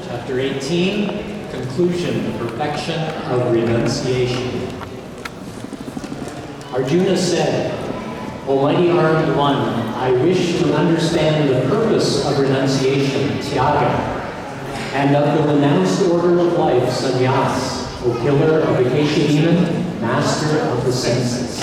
Chapter 18, Conclusion, Perfection of Renunciation. Arjuna said, "O mighty armed one, I wish to understand the purpose of renunciation, tyaga, and of the renounced order of life, sannyas, O killer of the Keshavina, master of the senses."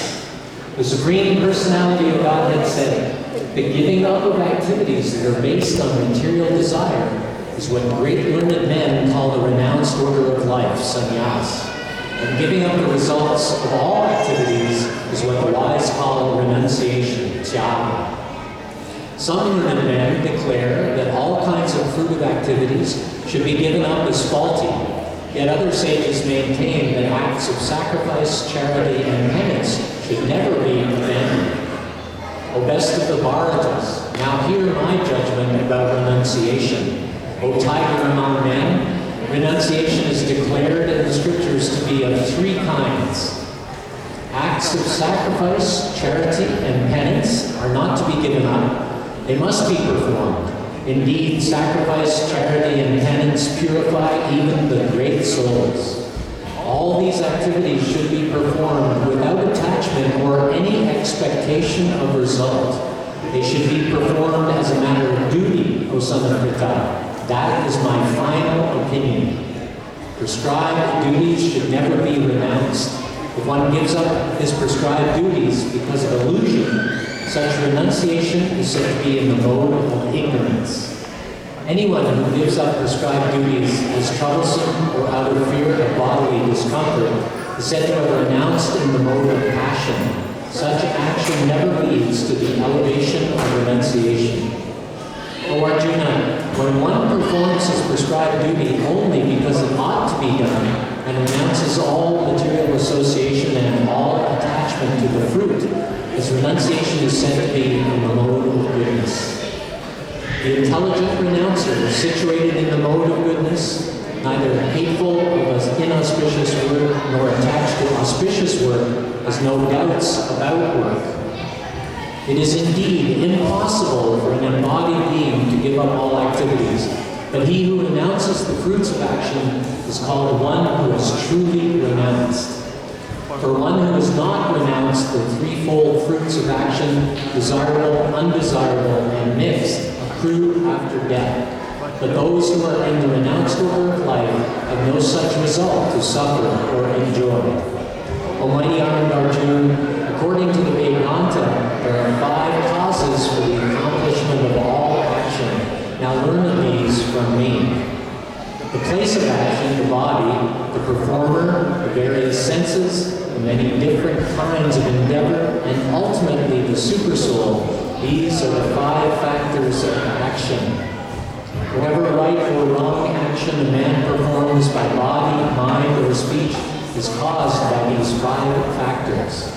The Supreme Personality of Godhead said, "The giving up of activities that are based on material desire is what great learned men call the renounced order of life, sannyas. And giving up the results of all activities is what the wise call renunciation, tyaga." Some learned men declare that all kinds of fruitive activities should be given up as faulty, yet other sages maintain that acts of sacrifice, charity, and penance should never be abandoned. O best of the Bharatas, now hear my judgment about renunciation. O tiger among men, renunciation is declared in the scriptures to be of three kinds. Acts of sacrifice, charity, and penance are not to be given up. They must be performed. Indeed, sacrifice, charity, and penance purify even the great souls. All these activities should be performed without attachment or any expectation of result. They should be performed as a matter of duty, O son of Pritha. That is my final opinion. Prescribed duties should never be renounced. If one gives up his prescribed duties because of illusion, such renunciation is said to be in the mode of ignorance. Anyone who gives up prescribed duties as troublesome or out of fear of bodily discomfort is said to have renounced in the mode of passion. Such action never leads to the elevation of renunciation. O Arjuna, when one performs his prescribed duty only because it ought to be done and renounces all material association and all attachment to the fruit, his renunciation is said to be in the mode of goodness. The intelligent renouncer, situated in the mode of goodness, neither hateful of inauspicious work nor attached to auspicious work, has no doubts about work. It is indeed impossible for an embodied being to give up all activities, but he who renounces the fruits of action is called one who has truly renounced. For one who has not renounced the threefold fruits of action, desirable, undesirable, and mixed, accrue after death. But those who are in the renounced order of life have no such result to suffer or enjoy. O mighty armed Arjuna, according to the Vedanta, there are 5 causes for the accomplishment of all action. Now learn of these from me. The place of action, the body, the performer, the various senses, the many different kinds of endeavor, and ultimately the supersoul, these are the 5 factors of action. Whatever right or wrong action a man performs by body, mind, or speech is caused by these 5 factors.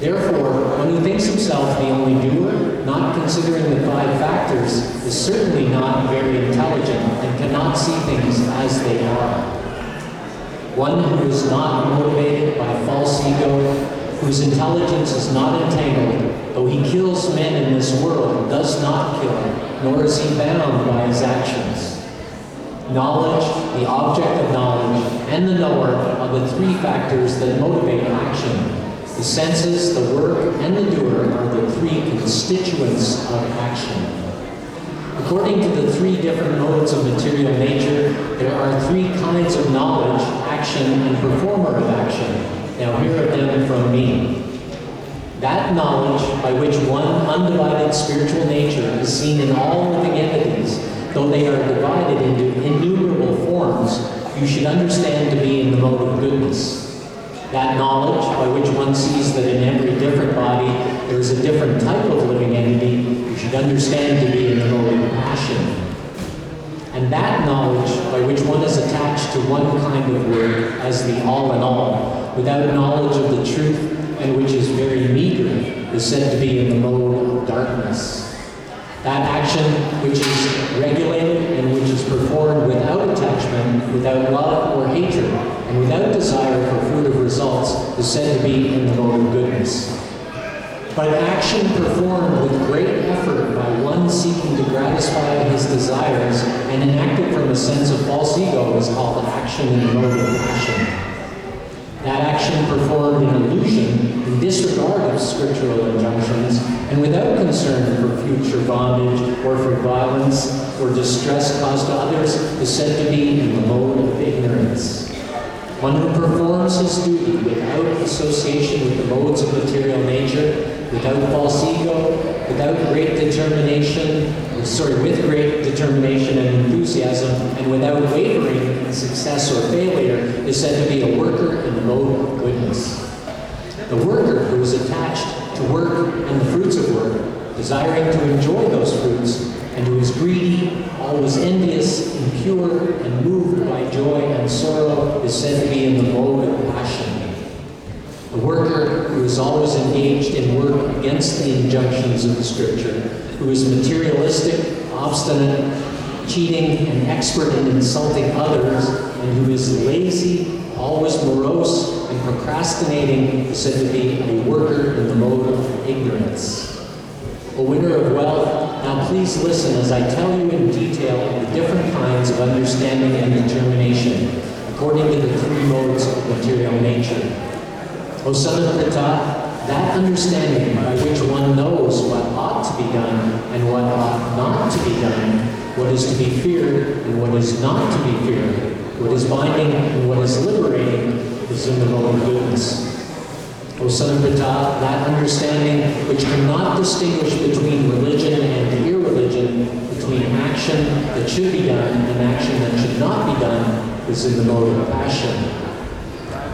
Therefore, one who thinks himself the only doer, not considering the 5 factors, is certainly not very intelligent and cannot see things as they are. One who is not motivated by false ego, whose intelligence is not entangled, though he kills men in this world, does not kill, nor is he bound by his actions. Knowledge, the object of knowledge, and the knower are the 3 factors that motivate action. The senses, the work, and the doer are the 3 constituents of action. According to the 3 different modes of material nature, there are 3 kinds of knowledge, action, and performer of action. Now hear of them from me. That knowledge by which one undivided spiritual nature is seen in all living entities, though they are divided into innumerable forms, you should understand to be in the mode of goodness. That knowledge by which one sees that in every different body there is a different type of living entity, you should understand to be in the mode of passion. And that knowledge by which one is attached to one kind of work as the all-in-all, without knowledge of the truth, and which is very meager, is said to be in the mode of darkness. That action which is regulated and which is performed without attachment, without love or hatred, and without desire for fruitive results, is said to be in the mode of goodness. But action performed with great effort by one seeking to gratify his desires and enacted from a sense of false ego is called action in the mode of passion. That action performed in illusion, in disregard of scriptural injunctions, and without concern for future bondage or for violence or distress caused to others, is said to be in the mode of ignorance. One who performs his duty without association with the modes of material nature, without false ego, without great determination, with great determination and enthusiasm, and without wavering in success or failure, is said to be a worker in the mode of goodness. The worker who is attached to work and the fruits of work, desiring to enjoy those fruits, and who is greedy, always envious, impure, and moved by joy and sorrow, is said to be in the mode of passion. The worker who is always engaged in work against the injunctions of the Scripture, who is materialistic, obstinate, cheating, and expert in insulting others, and who is lazy, always morose, and procrastinating, is said to be a worker in the mode of ignorance. A winner of wealth, now please listen as I tell you in detail the different kinds of understanding and determination, according to the three modes of material nature. O son of Pritha, that understanding by which one knows what ought to be done and what ought not to be done, what is to be feared and what is not to be feared, what is binding and what is liberating, is in the mode of goodness. O son of Pritha, that understanding which cannot distinguish between religion and irreligion, between action that should be done and action that should not be done, is in the mode of passion.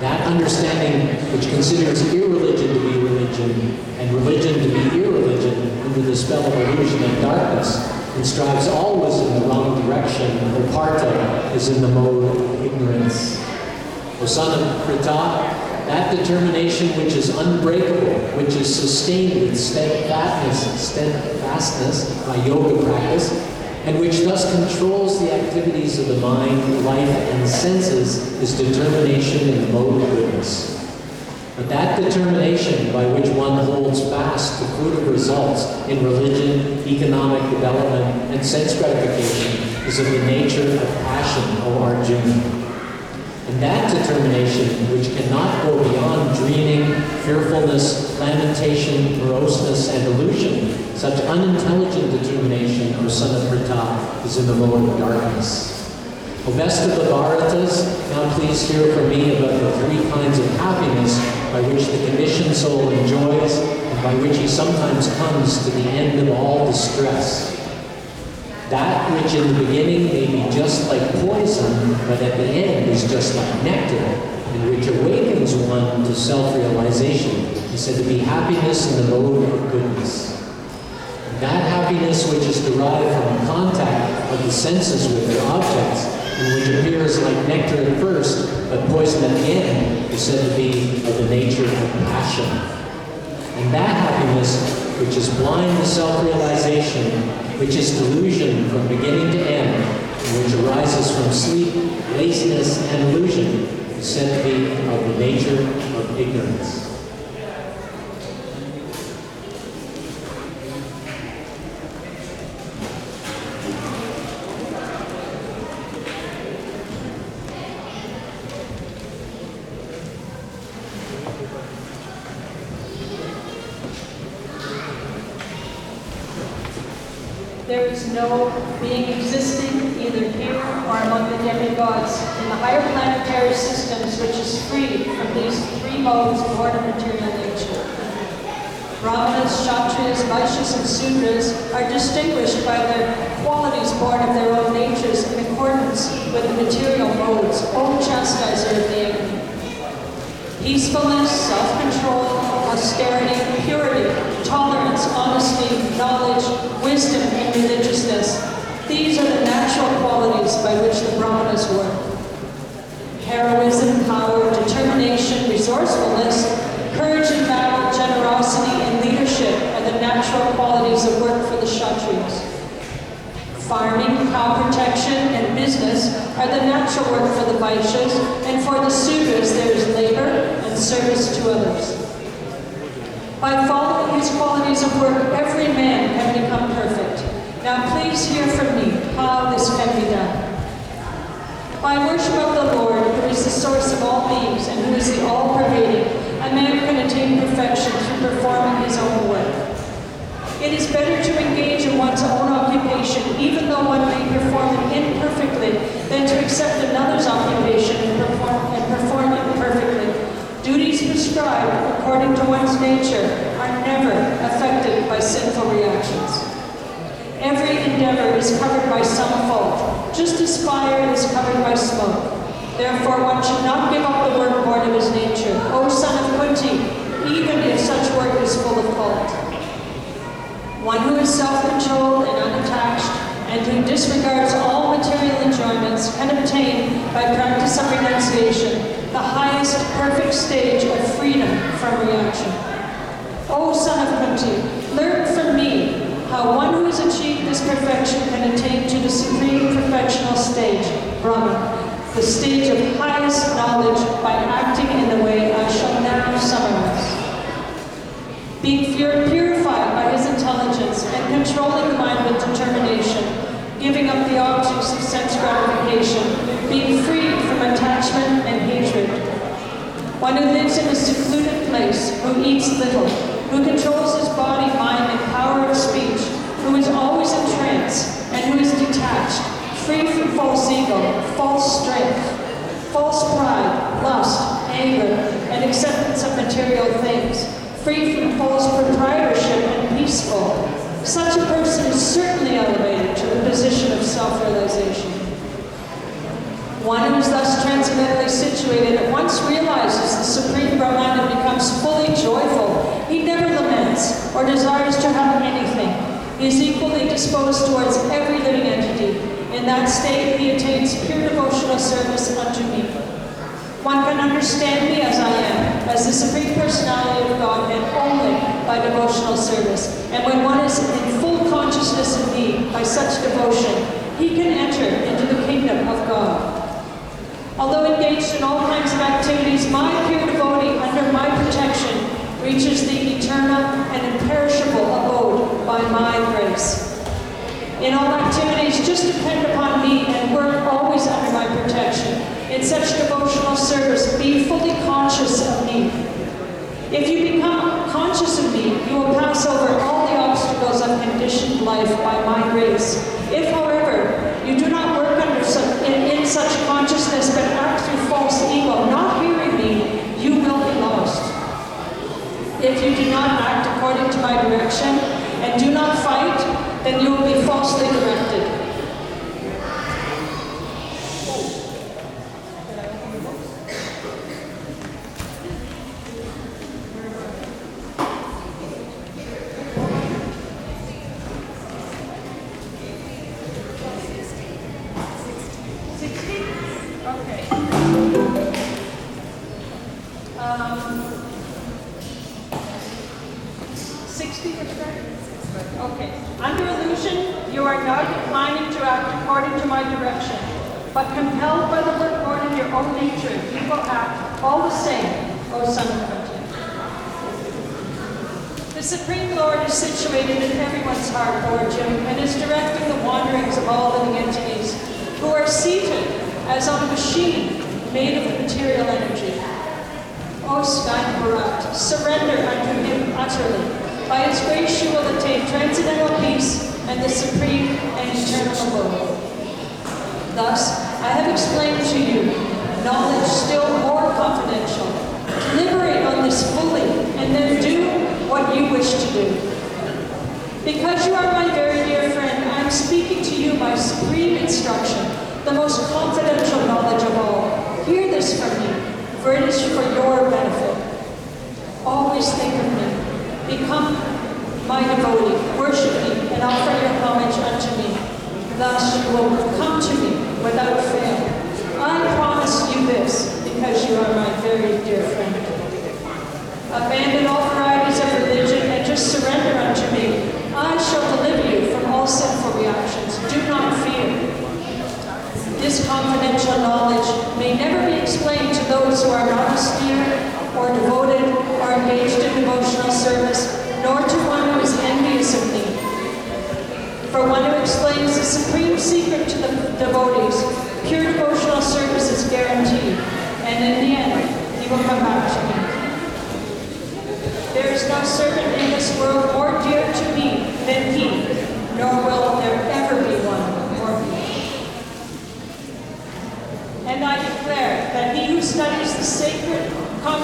That understanding which considers irreligion to be religion and religion to be irreligion under the spell of illusion and darkness, and strives always in the wrong direction, or parta, is in the mode of ignorance. O son of Pritha, that determination which is unbreakable, which is sustained with steadfastness by yoga practice, and which thus controls the activities of the mind, life, and senses, is determination in the mode of goodness. But that determination by which one holds fast the fruit of results in religion, economic development, and sense gratification is of the nature of passion, O Arjuna. And that determination, which cannot go beyond dreaming, fearfulness, lamentation, moroseness, and illusion, such unintelligent determination, O son of Pritha, is in the mode of darkness. O best of the Bharatas, now please hear from me about the three kinds of happiness by which the conditioned soul enjoys, and by which he sometimes comes to the end of all distress. That which in the beginning may be just like poison, but at the end is just like nectar, and which awakens one to self-realization, is said to be happiness in the mode of goodness. That happiness which is derived from contact of the senses with their objects, and which appears like nectar at first, but poison at the end, is said to be of the nature of passion. And that happiness which is blind to self-realization, which is delusion from beginning to end, and which arises from sleep, laziness, and illusion, is said to be of the nature of ignorance. There is no being existing either here or among the demigods in the higher planetary systems which is free from these three modes born of material nature. Brahmanas, Kshatriyas, Vaishyas, and Sudras are distinguished by their qualities born of their own natures in accordance with the material modes, O chastiser of the enemy. Peacefulness, self-control, austerity, purity, tolerance, honesty, knowledge, wisdom, and religiousness. These are the natural qualities by which the Brahmanas work. Heroism, power, determination, resourcefulness, courage in battle, generosity, and leadership are the natural qualities of work for the Kshatriyas. Farming, cow protection, and business are the natural work for the Vaishyas, and for the Sudras there is labor and service to others. By following these qualities of work, every man can become perfect. Now please hear from me how this can be done. By worship of the Lord, who is the source of all beings and who is the all-pervading, a man can attain perfection through performing his own work. It is better to engage in one's own occupation, even though one may perform it imperfectly, than to accept another's occupation and perform it perfectly. Duties prescribed according to one's nature are never affected by sinful reactions. Every endeavor is covered by some fault, just as fire is covered by smoke. Therefore, one should not give up the work born of his nature, O son of Kunti, even if such work is full of fault. One who is self-controlled and unattached, and who disregards all material enjoyments, can obtain, by practice of renunciation, the highest perfect stage of freedom from reaction. O son of Kunti, learn from me how one who has achieved this perfection can attain to the supreme perfectional stage, Brahman, the stage of highest knowledge by acting in the way I shall now summarize. Being purified by his intelligence and controlling the mind with determination, giving up the objects of sense gratification, being freed from attachment and hatred. One who lives in a secluded place, who eats little, who controls his body, mind, and power of speech, who is always in trance, and who is detached, free from false ego, false strength, false pride, lust, anger, and acceptance of material things, free from false proprietorship and peaceful. Such a person is certainly elevated to the position of self-realization. One who is thus transcendentally situated at once realizes the Supreme Brahman and becomes fully joyful. He never laments or desires to have anything. He is equally disposed towards every living entity. In that state, he attains pure devotional service unto me. One can understand me as I am, as the Supreme Personality of Godhead, only by devotional service. And when one is in full consciousness of me by such devotion, he can enter into the kingdom of God. Although engaged in all kinds of activities, my pure devotee, under my protection, reaches the eternal and imperishable abode by my grace. In all activities, just depend upon me and work always under my protection. In such devotional service, be fully conscious of me. If you become conscious of me, you will pass over all the obstacles of conditioned life by my grace. If, however, you do not work in such consciousness, but act through false ego, not hearing me, you will be lost. If you do not act according to my direction and do not fight, then you will be falsely directed. Okay. Under illusion, you are now declining to act according to my direction, but compelled by the work born in your own nature, you will act all the same, O son of Kunti. The Supreme Lord is situated in everyone's heart, Lord Jim, and is directing the wanderings of all living entities, who are seated as on a machine made of material energy. O Sky Bharat, surrender unto him utterly. By his grace you will attain transcendental peace and the supreme and eternal abode. Thus, I have explained to you knowledge still more confidential. Deliberate on this fully, and then do what you wish to do. Because you are my very dear friend, I am speaking to you my supreme instruction, the most confidential knowledge of all. Hear this from me, for it is for your benefit. Always think of me. Become my devotee, worship me, and offer your homage unto me. Thus you will come to me without fail. I promise you this, because you are my very dear friend. Abandon all varieties of religion and just surrender unto me. I shall deliver you from all sinful reactions. Do not fear. This confidential knowledge may never be explained to those who are not austere or devoted or engaged in devotional service, nor to one who is envious of me. For one who explains the supreme secret to the devotees, pure devotional service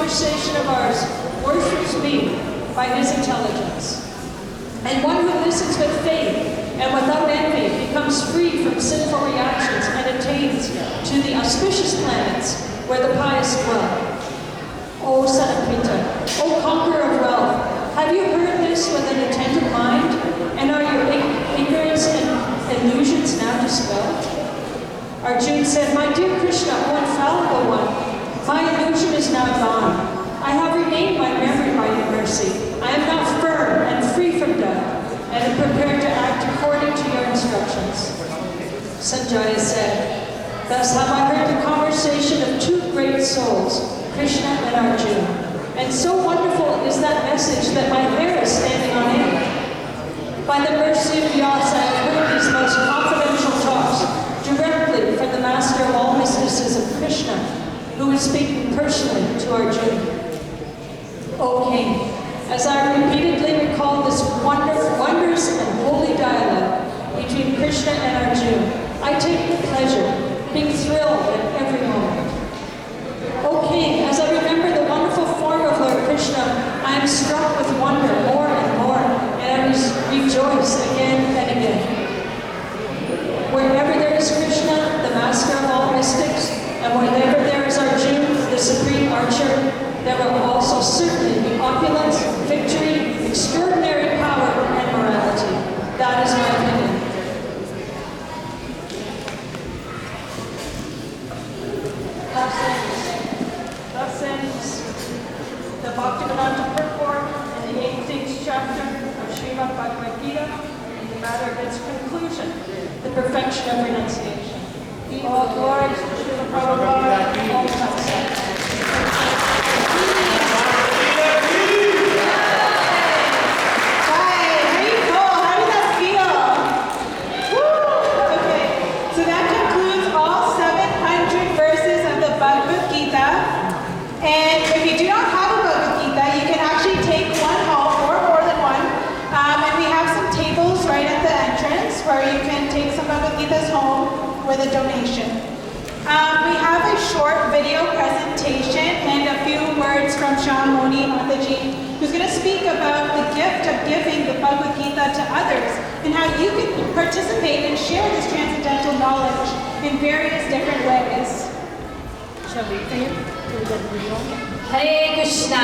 conversation of ours worships me by his intelligence. And one who listens with faith and without envy becomes free from sinful reactions and attains to the auspicious planets where the pious dwell. O son of Peter, O conqueror of wealth, have you heard this with an attentive mind? And are your ignorance and illusions now dispelled? Arjuna said, my dear Krishna, O infallible one, my illusion is now gone. I have regained my memory by your mercy. I am now firm and free from death, and am prepared to act according to your instructions. Sanjaya said, thus have I heard the conversation of two great souls, Krishna and Arjuna. And so wonderful is that message that my hair is standing on end. By the mercy of Vyasa, I have heard these most confidential talks directly from the master of all mysticism, Krishna, who is speaking personally to Arjuna. O King, as I repeatedly recall this wondrous and holy dialogue between Krishna and Arjuna, I take pleasure, being thrilled at every moment. O King, as I remember the wonderful form of Lord Krishna, I am struck with wonder more and more, and I rejoice again and again. Wherever there is Krishna, the master of all mystics, and wherever there is Arjuna, the supreme archer, there will also certainly be opulence, victory, extraordinary power, and morality. That is my opinion. Thus ends the Bhagavad purport in the 18th chapter of Srimad Bhagavad Gita in the matter of its conclusion, the perfection of renunciation. All glory to Srila Prabhupada, all success. And if you do not have a Bhagavad Gita, you can actually take one home or more than one. And we have some tables right at the entrance where you can take some Bhagavad Gitas home with a donation. We have a short video presentation and a few words from Shamoni Mataji, who's going to speak about the gift of giving the Bhagavad Gita to others and how you can participate and share this transcendental knowledge in various different ways. Shall we sing it? Hare Krishna.